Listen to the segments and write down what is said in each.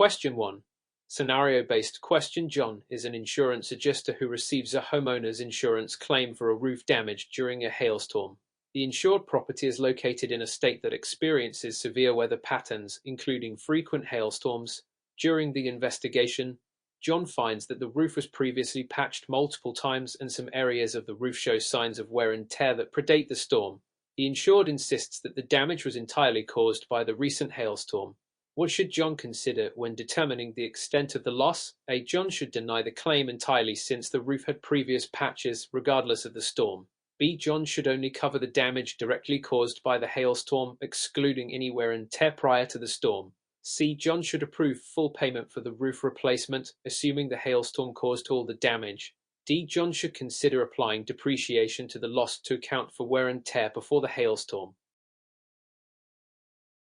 Question 1. Scenario-based question. John is an insurance adjuster who receives a homeowner's insurance claim for a roof damage during a hailstorm. The insured property is located in a state that experiences severe weather patterns, including frequent hailstorms. During the investigation, John finds that the roof was previously patched multiple times and some areas of the roof show signs of wear and tear that predate the storm. The insured insists that the damage was entirely caused by the recent hailstorm. What should John consider when determining the extent of the loss? A. John should deny the claim entirely since the roof had previous patches regardless of the storm. B. John should only cover the damage directly caused by the hailstorm, excluding any wear and tear prior to the storm. C. John should approve full payment for the roof replacement, assuming the hailstorm caused all the damage. D. John should consider applying depreciation to the loss to account for wear and tear before the hailstorm.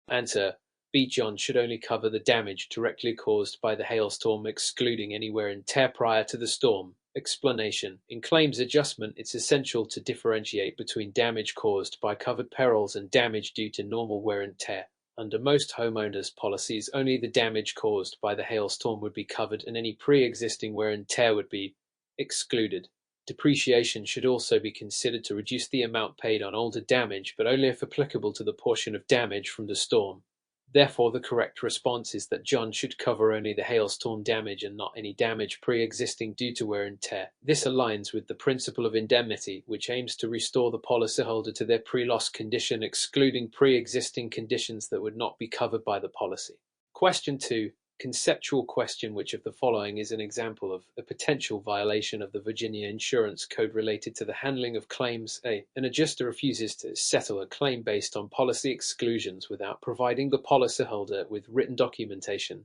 Answer. B. John should only cover the damage directly caused by the hailstorm, excluding any wear and tear prior to the storm. Explanation. In claims adjustment, it's essential to differentiate between damage caused by covered perils and damage due to normal wear and tear. Under most homeowners' policies, only the damage caused by the hailstorm would be covered and any pre-existing wear and tear would be excluded. Depreciation should also be considered to reduce the amount paid on older damage, but only if applicable to the portion of damage from the storm. Therefore, the correct response is that John should cover only the hailstorm damage and not any damage pre-existing due to wear and tear. This aligns with the principle of indemnity, which aims to restore the policyholder to their pre-loss condition, excluding pre-existing conditions that would not be covered by the policy. Question 2. Conceptual question. Which of the following is an example of a potential violation of the Virginia Insurance Code related to the handling of claims? A. An adjuster refuses to settle a claim based on policy exclusions without providing the policyholder with written documentation.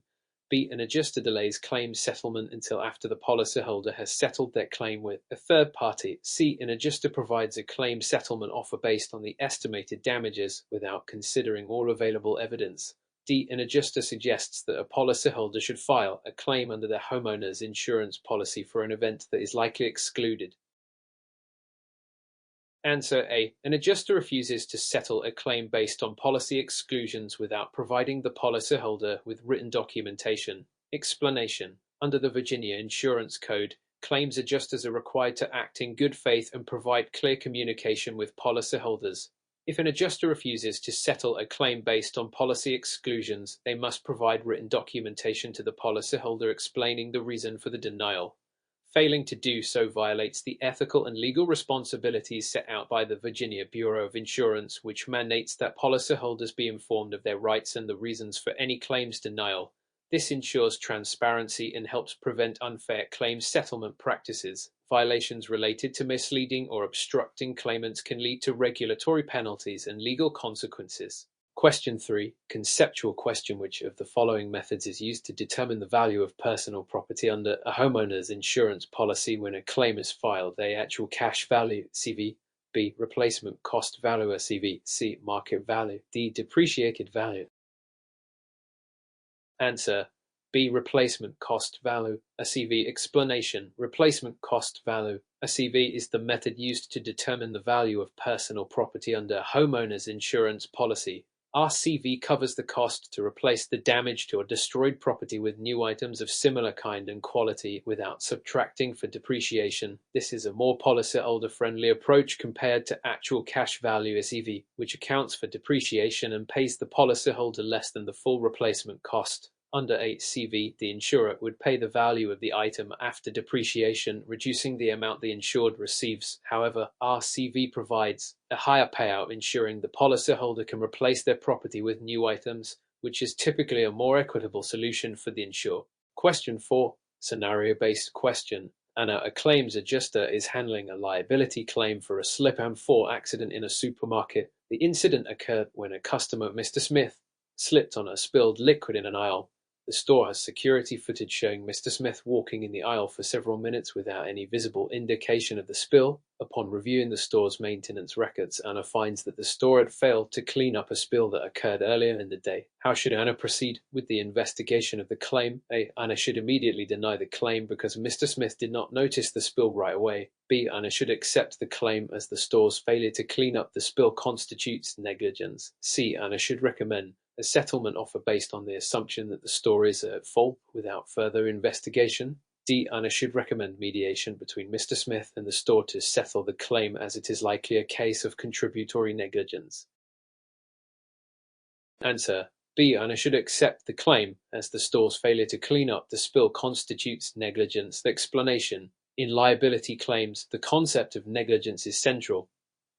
B. An adjuster delays claim settlement until after the policyholder has settled their claim with a third party. C. An adjuster provides a claim settlement offer based on the estimated damages without considering all available evidence. D. An adjuster suggests that a policyholder should file a claim under their homeowner's insurance policy for an event that is likely excluded. Answer. A. An adjuster refuses to settle a claim based on policy exclusions without providing the policyholder with written documentation. Explanation. Under the Virginia Insurance Code, claims adjusters are required to act in good faith and provide clear communication with policyholders. If an adjuster refuses to settle a claim based on policy exclusions, they must provide written documentation to the policyholder explaining the reason for the denial. Failing to do so violates the ethical and legal responsibilities set out by the Virginia Bureau of Insurance, which mandates that policyholders be informed of their rights and the reasons for any claims denial. This ensures transparency and helps prevent unfair claims settlement practices. Violations related to misleading or obstructing claimants can lead to regulatory penalties and legal consequences. Question 3. Conceptual question. Which of the following methods is used to determine the value of personal property under a homeowner's insurance policy when a claim is filed? A. Actual cash value, CV. B. Replacement cost value, CV. C. Market value. D. Depreciated value. Answer. B. Replacement cost value, a CV. Explanation. Replacement cost value, a CV, is the method used to determine the value of personal property under a homeowner's insurance policy. RCV covers the cost to replace the damaged or destroyed property with new items of similar kind and quality without subtracting for depreciation. This is a more policyholder-friendly approach compared to actual cash value SEV, which accounts for depreciation and pays the policyholder less than the full replacement cost. Under HCV, the insurer would pay the value of the item after depreciation, reducing the amount the insured receives. However, RCV provides a higher payout, ensuring the policyholder can replace their property with new items, which is typically a more equitable solution for the insured. Question 4. Scenario-based question. Anna, a claims adjuster, is handling a liability claim for a slip-and-fall accident in a supermarket. The incident occurred when a customer, Mr. Smith, slipped on a spilled liquid in an aisle. The store has security footage showing Mr. Smith walking in the aisle for several minutes without any visible indication of the spill. Upon reviewing the store's maintenance records, Anna finds that the store had failed to clean up a spill that occurred earlier in the day. How should Anna proceed with the investigation of the claim? A. Anna should immediately deny the claim because Mr. Smith did not notice the spill right away. B. Anna should accept the claim as the store's failure to clean up the spill constitutes negligence. C. Anna should recommend a settlement offer based on the assumption that the store is at fault without further investigation. D. Owner should recommend mediation between Mr. Smith and the store to settle the claim, as it is likely a case of contributory negligence. Answer: B. Owner should accept the claim, as the store's failure to clean up the spill constitutes negligence. Explanation: in liability claims, the concept of negligence is central.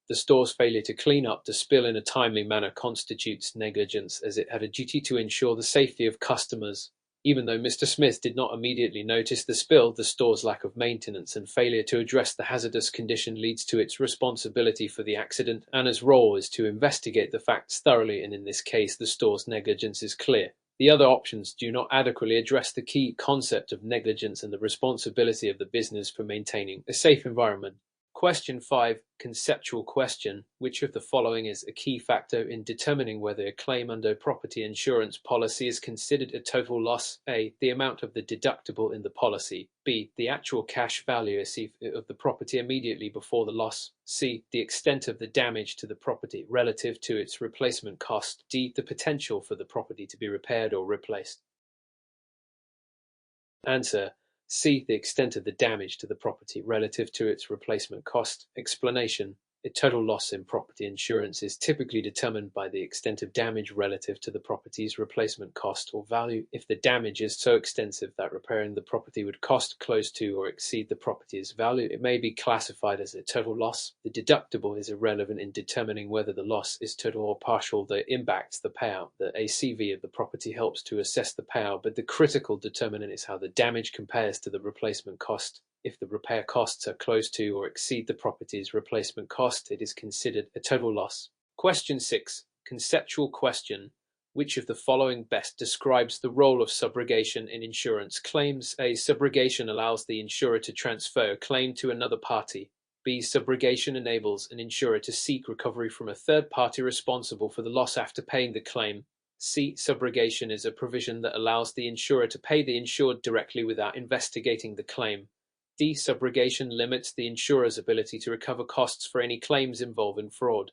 The store's failure to clean up the spill in a timely manner constitutes negligence, as it had a duty to ensure the safety of customers. Even though Mr. Smith did not immediately notice the spill, the store's lack of maintenance and failure to address the hazardous condition leads to its responsibility for the accident. Owner's role is to investigate the facts thoroughly, and in this case, the store's negligence is clear. The other options do not adequately address the key concept of negligence and the responsibility of the business for maintaining a safe environment. Question 5. Conceptual question. Which of the following is a key factor in determining whether a claim under a property insurance policy is considered a total loss? A. The amount of the deductible in the policy. B. The actual cash value of the property immediately before the loss. C. The extent of the damage to the property relative to its replacement cost. D. The potential for the property to be repaired or replaced. Answer: C. The extent of the damage to the property relative to its replacement cost. Explanation: a total loss in property insurance is typically determined by the extent of damage relative to the property's replacement cost or value. If the damage is so extensive that repairing the property would cost close to or exceed the property's value, it may be classified as a total loss. The deductible is irrelevant in determining whether the loss is total or partial, though it impacts the payout. The ACV of the property helps to assess the payout, but the critical determinant is how the damage compares to the replacement cost. If the repair costs are close to or exceed the property's replacement cost, it is considered a total loss. Question 6. Conceptual question. Which of the following best describes the role of subrogation in insurance claims? A. Subrogation allows the insurer to transfer a claim to another party. B. Subrogation enables an insurer to seek recovery from a third party responsible for the loss after paying the claim. C. Subrogation is a provision that allows the insurer to pay the insured directly without investigating the claim. D. Subrogation limits the insurer's ability to recover costs for any claims involving fraud.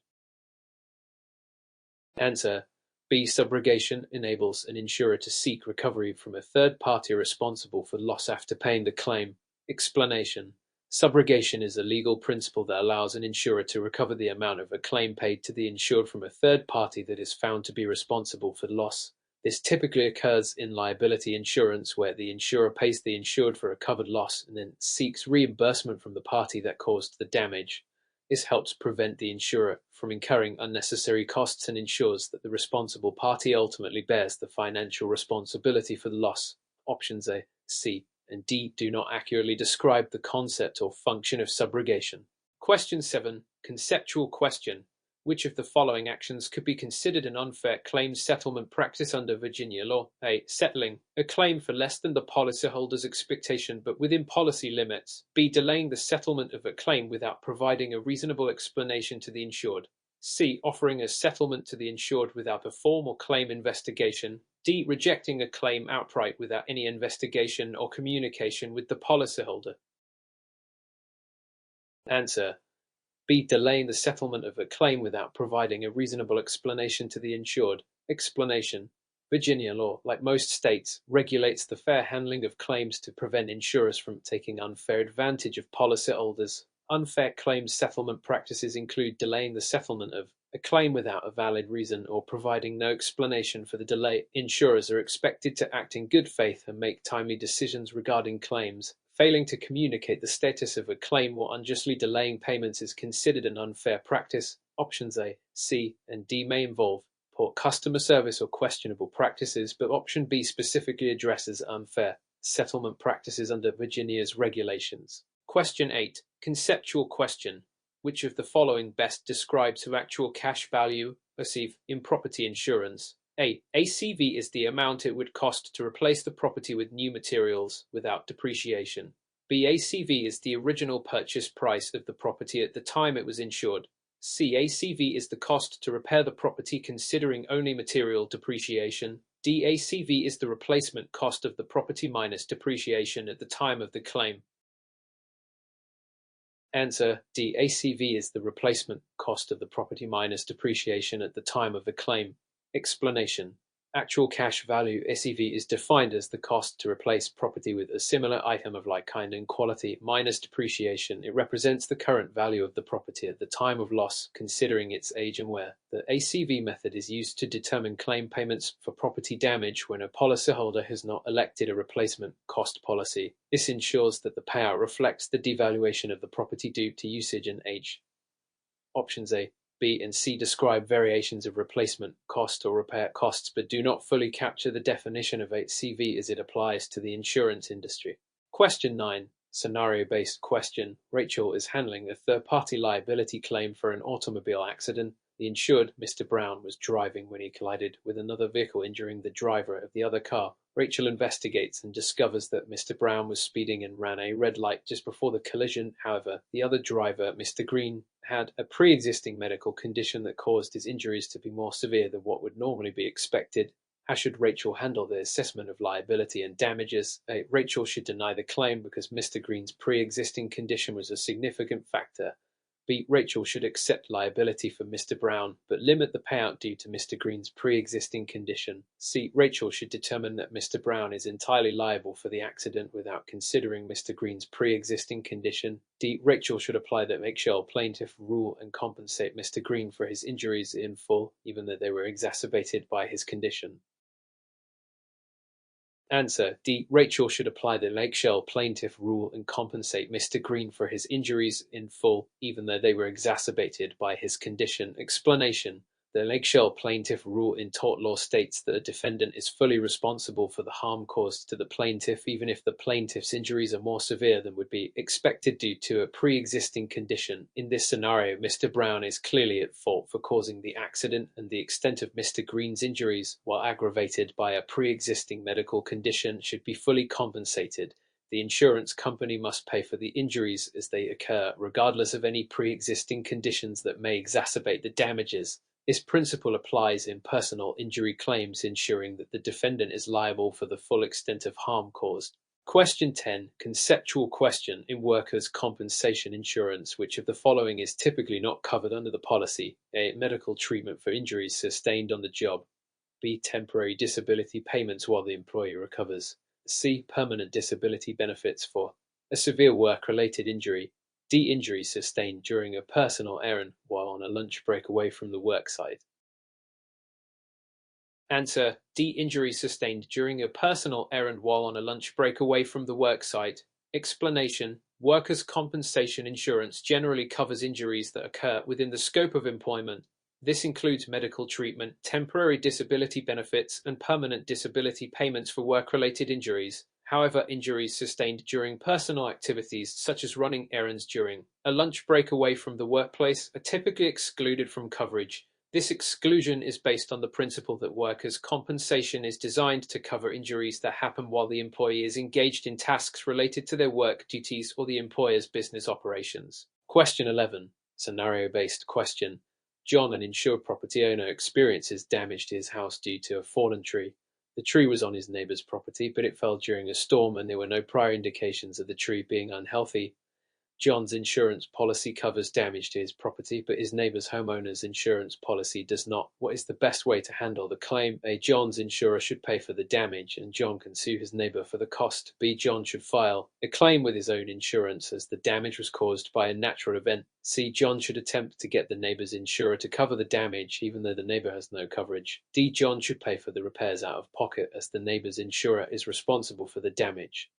Answer: B. Subrogation enables an insurer to seek recovery from a third party responsible for loss after paying the claim. Explanation: subrogation is a legal principle that allows an insurer to recover the amount of a claim paid to the insured from a third party that is found to be responsible for the loss. This typically occurs in liability insurance, where the insurer pays the insured for a covered loss and then seeks reimbursement from the party that caused the damage. This helps prevent the insurer from incurring unnecessary costs and ensures that the responsible party ultimately bears the financial responsibility for the loss. Options A, C, and D do not accurately describe the concept or function of subrogation. Question 7. Conceptual question. Which of the following actions could be considered an unfair claims settlement practice under Virginia law? A. Settling a claim for less than the policyholder's expectation but within policy limits. B. Delaying the settlement of a claim without providing a reasonable explanation to the insured. C. Offering a settlement to the insured without a formal claim investigation. D. Rejecting a claim outright without any investigation or communication with the policyholder. Answer: B. Delaying the settlement of a claim without providing a reasonable explanation to the insured. Explanation: Virginia law, like most states, regulates the fair handling of claims to prevent insurers from taking unfair advantage of policyholders. Unfair claims settlement practices include delaying the settlement of a claim without a valid reason or providing no explanation for the delay. Insurers are expected to act in good faith and make timely decisions regarding claims. Failing to communicate the status of a claim or unjustly delaying payments is considered an unfair practice. Options A, C, and D may involve poor customer service or questionable practices, but option B specifically addresses unfair settlement practices under Virginia's regulations. Question 8. Conceptual question. Which of the following best describes the actual cash value received in property insurance? A. ACV is the amount it would cost to replace the property with new materials without depreciation. B. ACV is the original purchase price of the property at the time it was insured. C. ACV is the cost to repair the property considering only material depreciation. D. ACV is the replacement cost of the property minus depreciation at the time of the claim. Answer: D. ACV is the replacement cost of the property minus depreciation at the time of the claim. Explanation. Actual cash value (ACV) is defined as the cost to replace property with a similar item of like kind and quality minus depreciation. It represents the current value of the property at the time of loss, considering its age and wear. The ACV method is used to determine claim payments for property damage when a policyholder has not elected a replacement cost policy. This ensures that the payout reflects the devaluation of the property due to usage and age. Options A, B, and C describe variations of replacement cost or repair costs but do not fully capture the definition of ACV as it applies to the insurance industry. Question 9. Scenario-based question. Rachel is handling a third-party liability claim for an automobile accident. The insured, Mr. Brown, was driving when he collided with another vehicle, injuring the driver of the other car. Rachel investigates and discovers that Mr. Brown was speeding and ran a red light just before the collision. However, the other driver, Mr. Green, had a pre-existing medical condition that caused his injuries to be more severe than what would normally be expected. How should Rachel handle the assessment of liability and damages? Rachel should deny the claim because Mr. Green's pre-existing condition was a significant factor. B. Rachel should accept liability for Mr. Brown, but limit the payout due to Mr. Green's pre-existing condition. C. Rachel should determine that Mr. Brown is entirely liable for the accident without considering Mr. Green's pre-existing condition. D. Rachel should apply the eggshell plaintiff rule and compensate Mr. Green for his injuries in full, even though they were exacerbated by his condition. Answer: D. Rachel should apply the eggshell plaintiff rule and compensate Mr. Green for his injuries in full, even though they were exacerbated by his condition. Explanation: the eggshell plaintiff rule in tort law states that a defendant is fully responsible for the harm caused to the plaintiff, even if the plaintiff's injuries are more severe than would be expected due to a pre-existing condition. In this scenario, Mr. Brown is clearly at fault for causing the accident, and the extent of Mr. Green's injuries, while aggravated by a pre-existing medical condition, should be fully compensated. The insurance company must pay for the injuries as they occur, regardless of any pre-existing conditions that may exacerbate the damages. This principle applies in personal injury claims, ensuring that the defendant is liable for the full extent of harm caused. Question 10. Conceptual question. In workers' compensation insurance, which of the following is typically not covered under the policy? A. Medical treatment for injuries sustained on the job. B. Temporary disability payments while the employee recovers. C. Permanent disability benefits for a severe work-related injury. D. Injury sustained during a personal errand while on a lunch break away from the worksite. Answer: D. Injury sustained during a personal errand while on a lunch break away from the worksite. Explanation: workers' compensation insurance generally covers injuries that occur within the scope of employment. This includes medical treatment, temporary disability benefits, and permanent disability payments for work-related injuries. However, injuries sustained during personal activities, such as running errands during a lunch break away from the workplace, are typically excluded from coverage. This exclusion is based on the principle that workers' compensation is designed to cover injuries that happen while the employee is engaged in tasks related to their work duties or the employer's business operations. Question 11. Scenario-based question. John, an insured property owner, experiences damage to his house due to a fallen tree. The tree was on his neighbor's property, but it fell during a storm and there were no prior indications of the tree being unhealthy. John's insurance policy covers damage to his property, but his neighbor's homeowner's insurance policy does not. What is the best way to handle the claim? A. John's insurer should pay for the damage, and John can sue his neighbor for the cost. B. John should file a claim with his own insurance as the damage was caused by a natural event. C. John should attempt to get the neighbor's insurer to cover the damage, even though the neighbor has no coverage. D. John should pay for the repairs out of pocket, as the neighbor's insurer is responsible for the damage.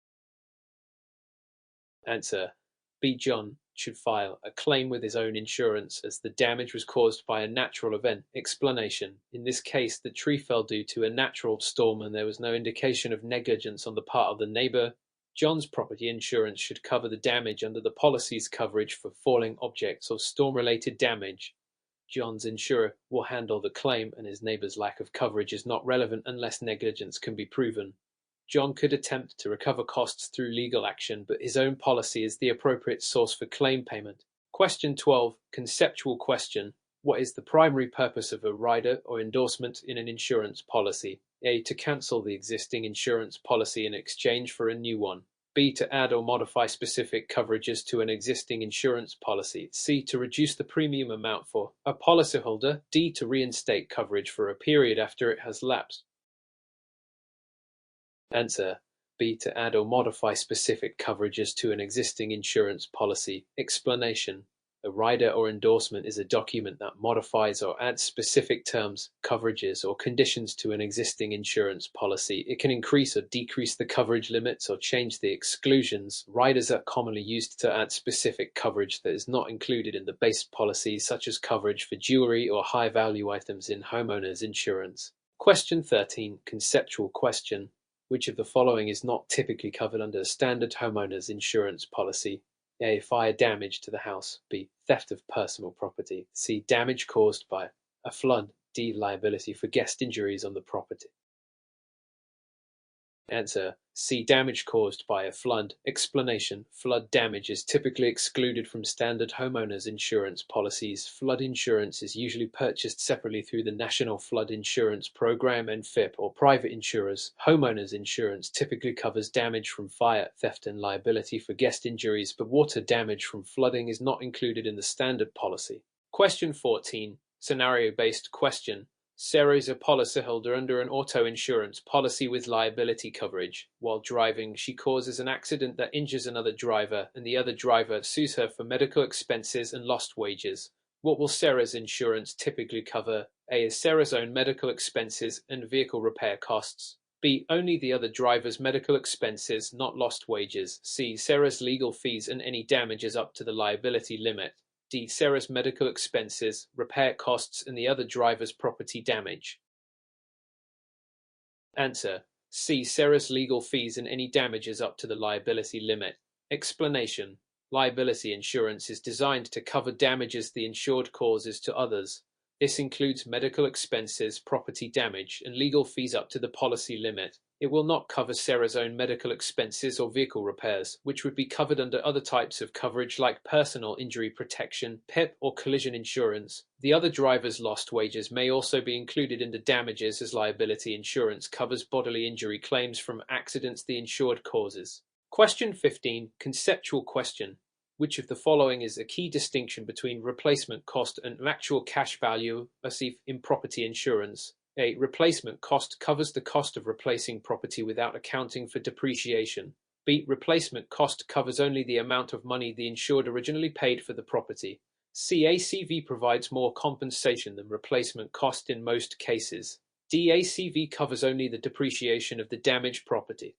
Answer: B. John should file a claim with his own insurance as the damage was caused by a natural event. Explanation: in this case, the tree fell due to a natural storm and there was no indication of negligence on the part of the neighbor. John's property insurance should cover the damage under the policy's coverage for falling objects or storm-related damage. John's insurer will handle the claim, and his neighbor's lack of coverage is not relevant unless negligence can be proven. John could attempt to recover costs through legal action, but his own policy is the appropriate source for claim payment. Question 12. Conceptual question. What is the primary purpose of a rider or endorsement in an insurance policy? A. To cancel the existing insurance policy in exchange for a new one. B. To add or modify specific coverages to an existing insurance policy. C. To reduce the premium amount for a policyholder. D. To reinstate coverage for a period after it has lapsed. Answer: B. To add or modify specific coverages to an existing insurance policy. Explanation: a rider or endorsement is a document that modifies or adds specific terms, coverages, or conditions to an existing insurance policy. It can increase or decrease the coverage limits or change the exclusions. Riders are commonly used to add specific coverage that is not included in the base policy, such as coverage for jewelry or high-value items in homeowners insurance. Question 13. Conceptual question. Which of the following is not typically covered under a standard homeowners insurance policy? A. Fire damage to the house. B. Theft of personal property. C. Damage caused by a flood. D. Liability for guest injuries on the property. Answer: C. Damage caused by a flood. Explanation: flood damage is typically excluded from standard homeowners insurance policies. Flood insurance is usually purchased separately through the National Flood Insurance Program and FIP or private insurers. Homeowners insurance typically covers damage from fire, theft, and liability for guest injuries, but water damage from flooding is not included in the standard policy. Question 14. Scenario-based question. Sarah is a policyholder under an auto insurance policy with liability coverage. While driving, she causes an accident that injures another driver, and the other driver sues her for medical expenses and lost wages. What will Sarah's insurance typically cover? A. Is Sarah's own medical expenses and vehicle repair costs. B. Only the other driver's medical expenses, not lost wages. C. Sarah's legal fees and any damages up to the liability limit. D. Sarah's medical expenses, repair costs, and the other driver's property damage. Answer: C. Sarah's legal fees and any damages up to the liability limit. Explanation: liability insurance is designed to cover damages the insured causes to others. This includes medical expenses, property damage, and legal fees up to the policy limit. It will not cover Sarah's own medical expenses or vehicle repairs, which would be covered under other types of coverage like personal injury protection, PIP, or collision insurance. The other driver's lost wages may also be included in the damages, as liability insurance covers bodily injury claims from accidents the insured causes. Question 15. Conceptual question. Which of the following is a key distinction between replacement cost and actual cash value perceived in property insurance? A. Replacement cost covers the cost of replacing property without accounting for depreciation. B. Replacement cost covers only the amount of money the insured originally paid for the property. C. ACV provides more compensation than replacement cost in most cases. D. ACV covers only the depreciation of the damaged property.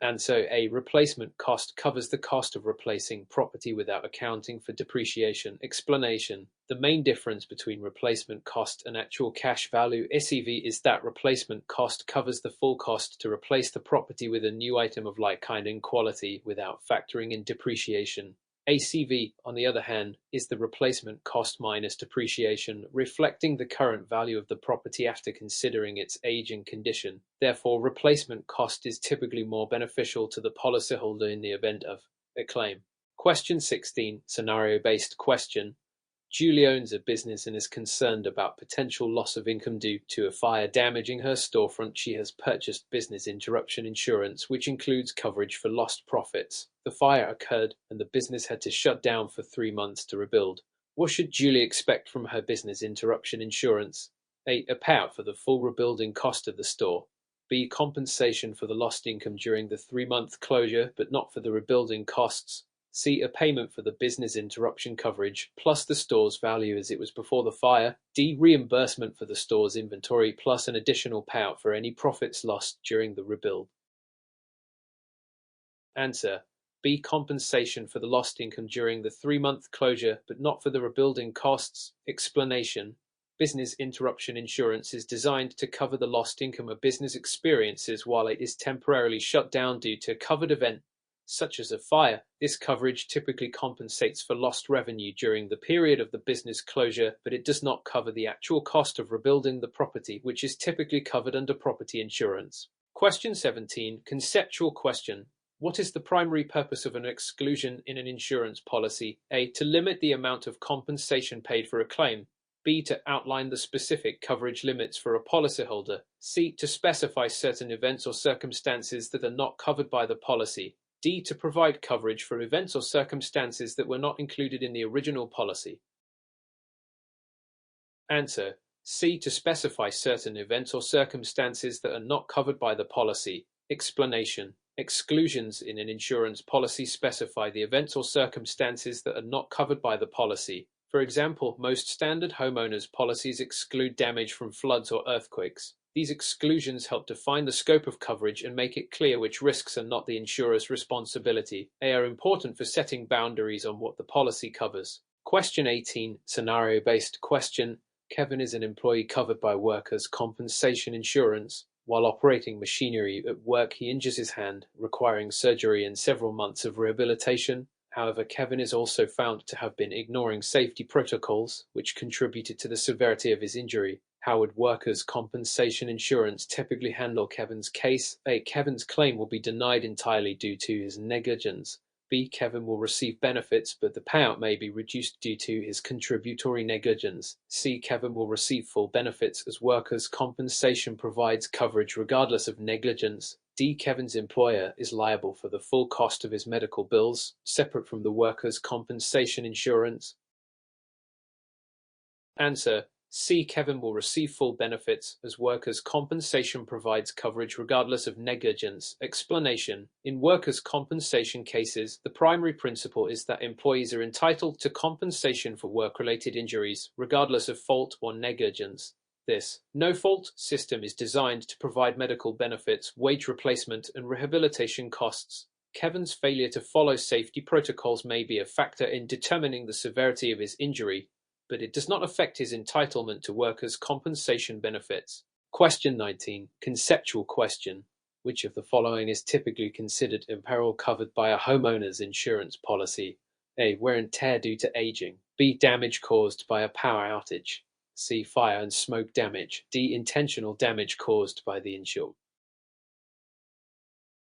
And so a replacement cost covers the cost of replacing property without accounting for depreciation. Explanation: the main difference between replacement cost and actual cash value (ACV) is that replacement cost covers the full cost to replace the property with a new item of like kind and quality without factoring in depreciation. ACV, on the other hand, is the replacement cost minus depreciation, reflecting the current value of the property after considering its age and condition. Therefore, replacement cost is typically more beneficial to the policyholder in the event of a claim. Question 16. Scenario-based question. Julie owns a business and is concerned about potential loss of income due to a fire damaging her storefront. She has purchased business interruption insurance, which includes coverage for lost profits. The fire occurred and the business had to shut down for 3 months to rebuild. What should Julie expect from her business interruption insurance? A. A payout for the full rebuilding cost of the store. B. Compensation for the lost income during the 3-month closure, but not for the rebuilding costs. C. A payment for the business interruption coverage, plus the store's value as it was before the fire. D. Reimbursement for the store's inventory, plus an additional payout for any profits lost during the rebuild. Answer: B. Compensation for the lost income during the 3-month closure, but not for the rebuilding costs. Explanation: business interruption insurance is designed to cover the lost income a business experiences while it is temporarily shut down due to a covered event, such as a fire. This coverage typically compensates for lost revenue during the period of the business closure, but it does not cover the actual cost of rebuilding the property, which is typically covered under property insurance. Question 17. Conceptual question. What is the primary purpose of an exclusion in an insurance policy? A. To limit the amount of compensation paid for a claim. B. To outline the specific coverage limits for a policyholder. C. To specify certain events or circumstances that are not covered by the policy. D. To provide coverage for events or circumstances that were not included in the original policy. Answer: C. To specify certain events or circumstances that are not covered by the policy. Explanation: exclusions in an insurance policy specify the events or circumstances that are not covered by the policy. For example, most standard homeowners policies exclude damage from floods or earthquakes. These exclusions help define the scope of coverage and make it clear which risks are not the insurer's responsibility. They are important for setting boundaries on what the policy covers. Question 18, scenario-based question. Kevin is an employee covered by workers' compensation insurance. While operating machinery at work, he injures his hand, requiring surgery and several months of rehabilitation. However, Kevin is also found to have been ignoring safety protocols, which contributed to the severity of his injury. How would workers' compensation insurance typically handle Kevin's case? A. Kevin's claim will be denied entirely due to his negligence. B. Kevin will receive benefits, but the payout may be reduced due to his contributory negligence. C. Kevin will receive full benefits as workers' compensation provides coverage regardless of negligence. D. Kevin's employer is liable for the full cost of his medical bills, separate from the workers' compensation insurance. Answer: C. Kevin will receive full benefits, as workers' compensation provides coverage regardless of negligence. Explanation: in workers' compensation cases, the primary principle is that employees are entitled to compensation for work-related injuries, regardless of fault or negligence. This no-fault system is designed to provide medical benefits, wage replacement, and rehabilitation costs. Kevin's failure to follow safety protocols may be a factor in determining the severity of his injury, but it does not affect his entitlement to workers' compensation benefits. Question 19. Conceptual question. Which of the following is typically considered a peril covered by a homeowner's insurance policy? A. Wear and tear due to aging. B. Damage caused by a power outage. C. Fire and smoke damage. D. Intentional damage caused by the insured.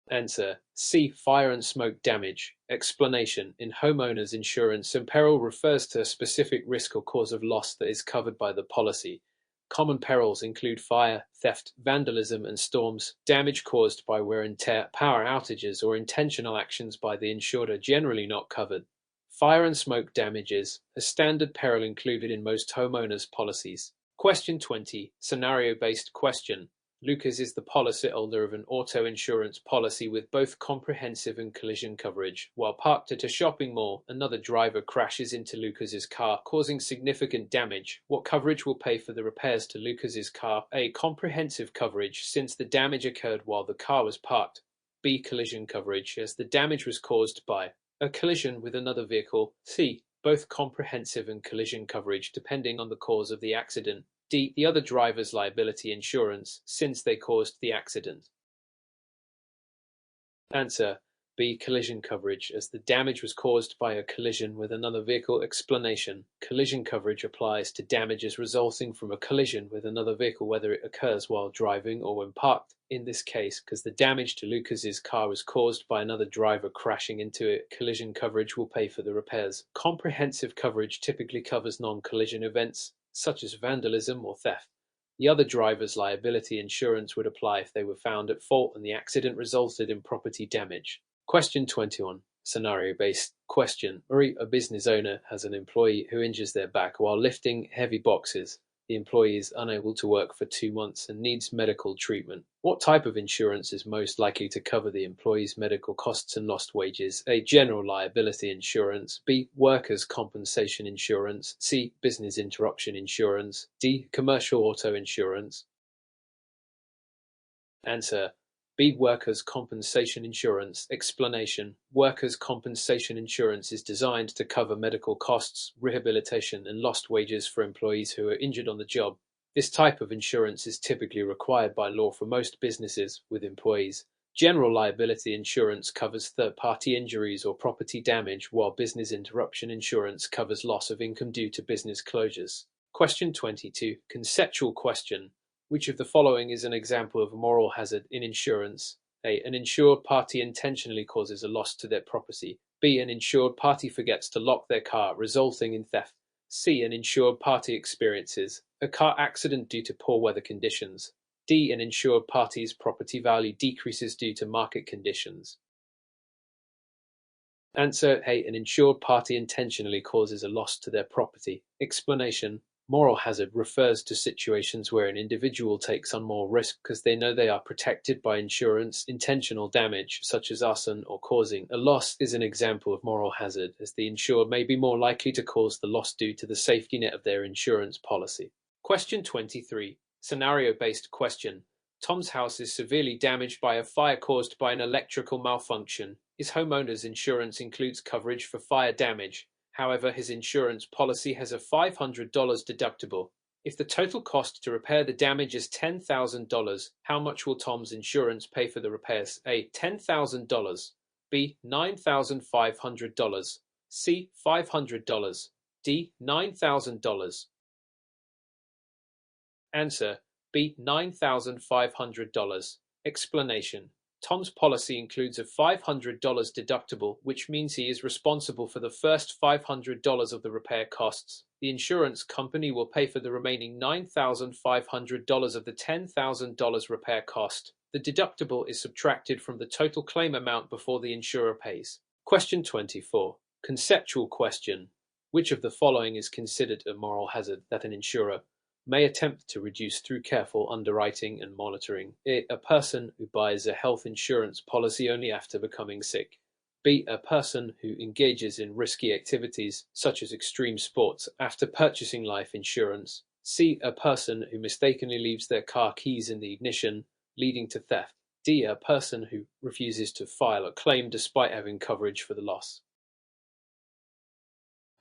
Answer: C. Fire and smoke damage. Explanation: in homeowners insurance, peril refers to a specific risk or cause of loss that is covered by the policy. Common perils include fire, theft, vandalism, and storms. Damage caused by wear and tear, power outages, or intentional actions by the insured are generally not covered. Fire and smoke damage is a standard peril included in most homeowners policies. Question 20. Scenario-based question. Lucas is the policyholder of an auto insurance policy with both comprehensive and collision coverage. While parked at a shopping mall, another driver crashes into Lucas's car, causing significant damage. What coverage will pay for the repairs to Lucas's car? A. Comprehensive coverage, since the damage occurred while the car was parked. B. Collision coverage, as the damage was caused by a collision with another vehicle. C. Both comprehensive and collision coverage, depending on the cause of the accident. D. The other driver's liability insurance, since they caused the accident. Answer: B. Collision coverage, as the damage was caused by a collision with another vehicle. Explanation: collision coverage applies to damages resulting from a collision with another vehicle, whether it occurs while driving or when parked. In this case, because the damage to Lucas's car was caused by another driver crashing into it, collision coverage will pay for the repairs. Comprehensive coverage typically covers non-collision events, such as vandalism or theft. The other driver's liability insurance would apply if they were found at fault and the accident resulted in property damage. Question 21. Scenario-based question. Marie, a business owner, has an employee who injures their back while lifting heavy boxes. The employee is unable to work for 2 months and needs medical treatment. What type of insurance is most likely to cover the employee's medical costs and lost wages? A. General liability insurance. B. Workers' compensation insurance. C. Business interruption insurance. D. Commercial auto insurance. Answer: B. Workers' compensation insurance. Explanation: workers' compensation insurance is designed to cover medical costs, rehabilitation, and lost wages for employees who are injured on the job. This type of insurance is typically required by law for most businesses with employees. General liability insurance covers third-party injuries or property damage, while business interruption insurance covers loss of income due to business closures. Question 22. Conceptual question. Which of the following is an example of a moral hazard in insurance? A. An insured party intentionally causes a loss to their property. B. An insured party forgets to lock their car, resulting in theft. C. An insured party experiences a car accident due to poor weather conditions. D. An insured party's property value decreases due to market conditions. Answer A. An insured party intentionally causes a loss to their property. Explanation: moral hazard refers to situations where an individual takes on more risk because they know they are protected by insurance. Intentional damage, such as arson or causing a loss, is an example of moral hazard, as the insured may be more likely to cause the loss due to the safety net of their insurance policy. Question 23. Scenario-based question. Tom's house is severely damaged by a fire caused by an electrical malfunction. His homeowner's insurance includes coverage for fire damage. However, his insurance policy has a $500 deductible. If the total cost to repair the damage is $10,000, how much will Tom's insurance pay for the repairs? A. $10,000. B. $9,500. C. $500. D. $9,000. Answer: B. $9,500. Explanation: Tom's policy includes a $500 deductible, which means he is responsible for the first $500 of the repair costs. The insurance company will pay for the remaining $9,500 of the $10,000 repair cost. The deductible is subtracted from the total claim amount before the insurer pays. Question 24. Conceptual question. Which of the following is considered a moral hazard that an insurer may attempt to reduce through careful underwriting and monitoring? A. A person who buys a health insurance policy only after becoming sick. B. A person who engages in risky activities, such as extreme sports, after purchasing life insurance. C. A person who mistakenly leaves their car keys in the ignition, leading to theft. D. A person who refuses to file a claim despite having coverage for the loss.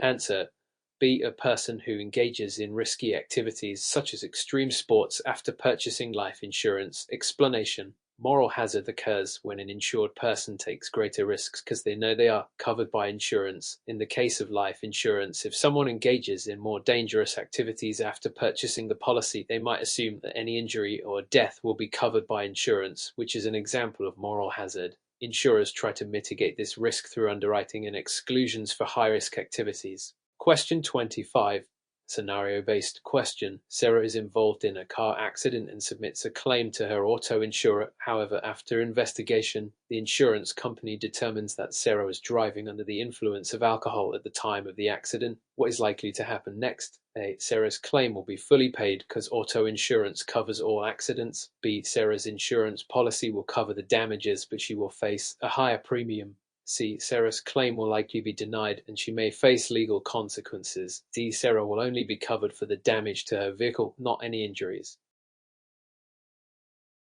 Answer: B. A person who engages in risky activities such as extreme sports after purchasing life insurance. Explanation: moral hazard occurs when an insured person takes greater risks because they know they are covered by insurance. In the case of life insurance, if someone engages in more dangerous activities after purchasing the policy, they might assume that any injury or death will be covered by insurance, which is an example of moral hazard. Insurers try to mitigate this risk through underwriting and exclusions for high-risk activities. Question 25. Scenario-based question. Sarah is involved in a car accident and submits a claim to her auto insurer. However, after investigation, the insurance company determines that Sarah was driving under the influence of alcohol at the time of the accident. What is likely to happen next? A. Sarah's claim will be fully paid because auto insurance covers all accidents. B. Sarah's insurance policy will cover the damages, but she will face a higher premium. C. Sarah's claim will likely be denied and she may face legal consequences. D. Sarah will only be covered for the damage to her vehicle, not any injuries.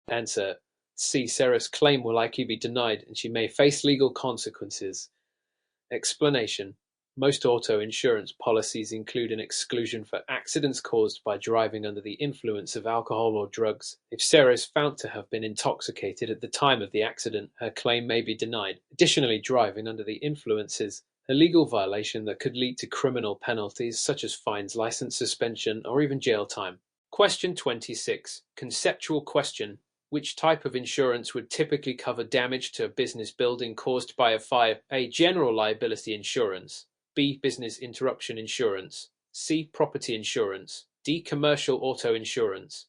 Answer: C. Sarah's claim will likely be denied and she may face legal consequences. Explanation: most auto insurance policies include an exclusion for accidents caused by driving under the influence of alcohol or drugs. If Sarah is found to have been intoxicated at the time of the accident, her claim may be denied. Additionally, driving under the influence is a legal violation that could lead to criminal penalties such as fines, license suspension, or even jail time. Question 26. Conceptual question. Which type of insurance would typically cover damage to a business building caused by a fire? A. General liability insurance. B. Business interruption insurance. C. Property insurance. D. Commercial auto insurance.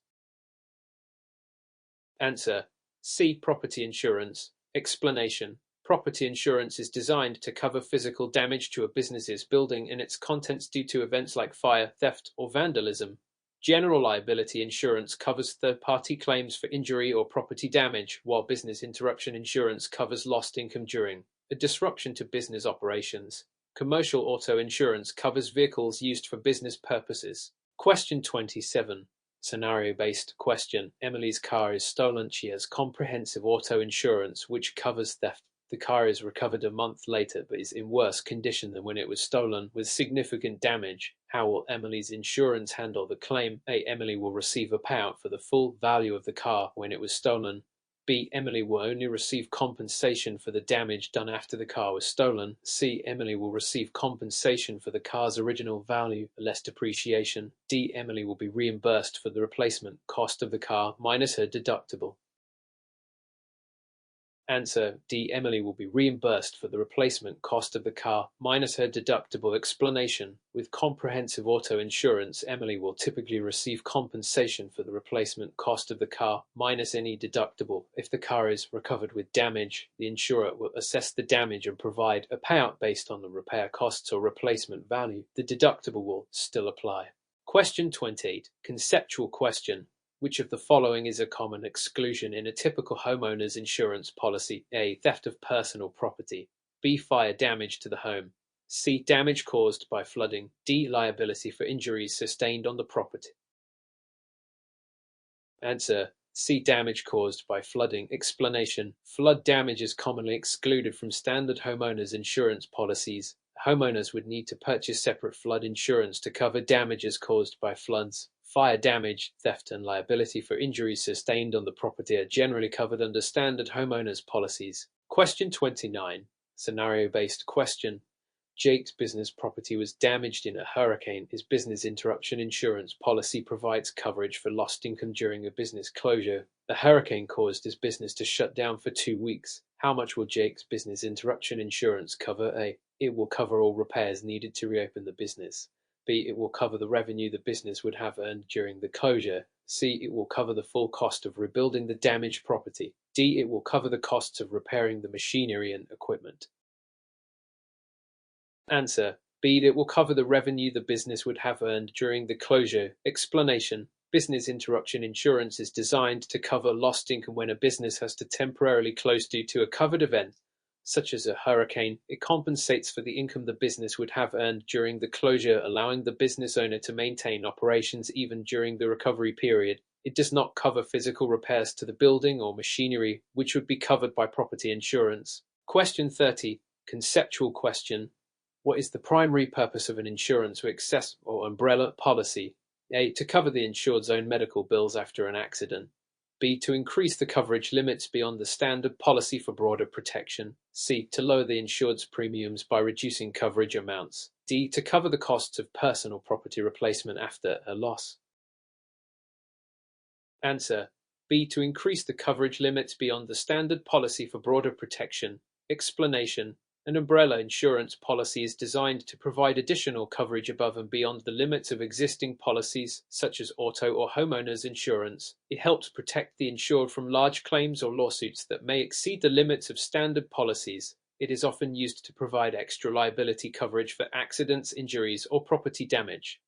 Answer: C. Property insurance. Explanation: property insurance is designed to cover physical damage to a business's building and its contents due to events like fire, theft, or vandalism. General liability insurance covers third-party claims for injury or property damage, while business interruption insurance covers lost income during a disruption to business operations. Commercial auto insurance covers vehicles used for business purposes. Question 27. Scenario-based question. Emily's car is stolen. She has comprehensive auto insurance, which covers theft. The car is recovered a month later, but is in worse condition than when it was stolen, with significant damage. How will Emily's insurance handle the claim? A. Emily will receive a payout for the full value of the car when it was stolen. B. Emily will only receive compensation for the damage done after the car was stolen. C. Emily will receive compensation for the car's original value, less depreciation. D. Emily will be reimbursed for the replacement cost of the car minus her deductible. Answer: D. Emily will be reimbursed for the replacement cost of the car minus her deductible. Explanation: with comprehensive auto insurance, Emily will typically receive compensation for the replacement cost of the car minus any deductible. If the car is recovered with damage, the insurer will assess the damage and provide a payout based on the repair costs or replacement value. The deductible will still apply. Question 28. Conceptual question. Which of the following is a common exclusion in a typical homeowner's insurance policy? A. Theft of personal property. B. Fire damage to the home. C. Damage caused by flooding. D. Liability for injuries sustained on the property. Answer: C. Damage caused by flooding. Explanation: flood damage is commonly excluded from standard homeowners insurance policies. Homeowners would need to purchase separate flood insurance to cover damages caused by floods. Fire damage, theft, and liability for injuries sustained on the property are generally covered under standard homeowners policies. Question 29. Scenario-based question. Jake's business property was damaged in a hurricane. His business interruption insurance policy provides coverage for lost income during a business closure. A hurricane caused his business to shut down for 2 weeks. How much will Jake's business interruption insurance cover? A. It will cover all repairs needed to reopen the business. B. It will cover the revenue the business would have earned during the closure. C. It will cover the full cost of rebuilding the damaged property. D. It will cover the costs of repairing the machinery and equipment. Answer: B. It will cover the revenue the business would have earned during the closure. Explanation: business interruption insurance is designed to cover lost income when a business has to temporarily close due to a covered event, such as a hurricane. It compensates for the income the business would have earned during the closure, allowing the business owner to maintain operations even during the recovery period. It does not cover physical repairs to the building or machinery, which would be covered by property insurance. Question 30. Conceptual question. What is the primary purpose of an insurance or excess or umbrella policy? A. To cover the insured's own medical bills after an accident. B. To increase the coverage limits beyond the standard policy for broader protection. C. To lower the insured's premiums by reducing coverage amounts. D. To cover the costs of personal property replacement after a loss. Answer: B. To increase the coverage limits beyond the standard policy for broader protection. Explanation: an umbrella insurance policy is designed to provide additional coverage above and beyond the limits of existing policies, such as auto or homeowners insurance. It helps protect the insured from large claims or lawsuits that may exceed the limits of standard policies. It is often used to provide extra liability coverage for accidents, injuries, or property damage.